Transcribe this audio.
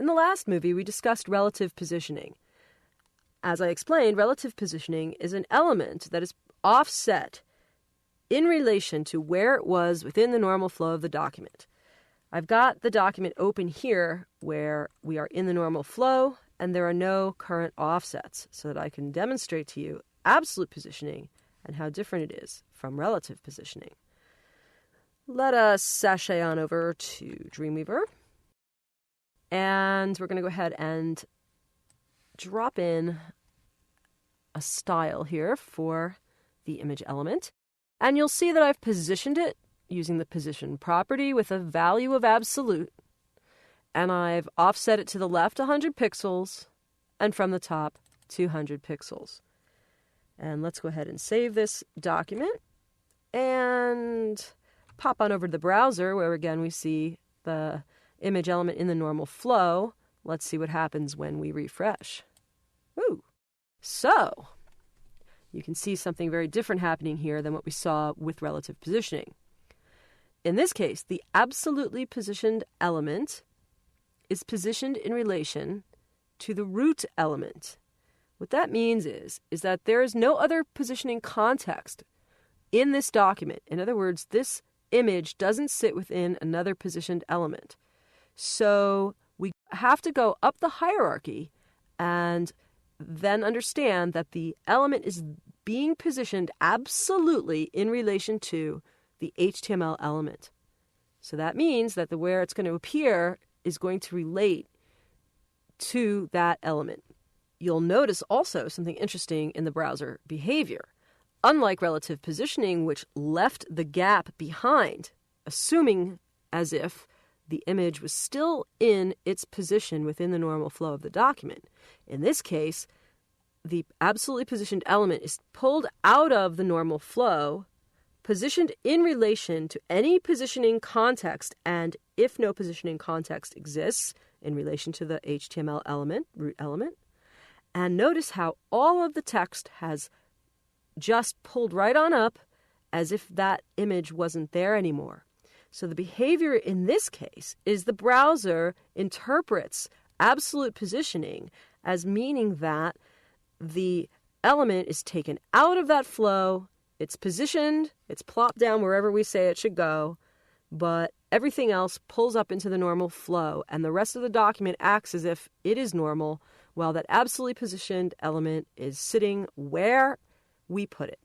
In the last movie, we discussed relative positioning. As I explained, relative positioning is an element that is offset in relation to where it was within the normal flow of the document. I've got the document open here where we are in the normal flow and there are no current offsets, so that I can demonstrate to you absolute positioning and how different it is from relative positioning. Let us sashay on over to Dreamweaver. And we're going to go ahead and drop in a style here for the image element. And you'll see that I've positioned it using the position property with a value of absolute. And I've offset it to the left 100 pixels and from the top 200 pixels. And let's go ahead and save this document and pop on over to the browser where again we see the image element in the normal flow. Let's see what happens when we refresh. Woo! So, you can see something very different happening here than what we saw with relative positioning. In this case, the absolutely positioned element is positioned in relation to the root element. What that means is that there is no other positioning context in this document. In other words, this image doesn't sit within another positioned element. So we have to go up the hierarchy and then understand that the element is being positioned absolutely in relation to the HTML element. So that means that where it's going to appear is going to relate to that element. You'll notice also something interesting in the browser behavior. Unlike relative positioning, which left the gap behind, assuming as if the image was still in its position within the normal flow of the document. In this case, the absolutely positioned element is pulled out of the normal flow, positioned in relation to any positioning context, and if no positioning context exists, in relation to the HTML element, root element. And notice how all of the text has just pulled right on up as if that image wasn't there anymore. So the behavior in this case is the browser interprets absolute positioning as meaning that the element is taken out of that flow, it's positioned, it's plopped down wherever we say it should go, but everything else pulls up into the normal flow, and the rest of the document acts as if it is normal, while that absolutely positioned element is sitting where we put it.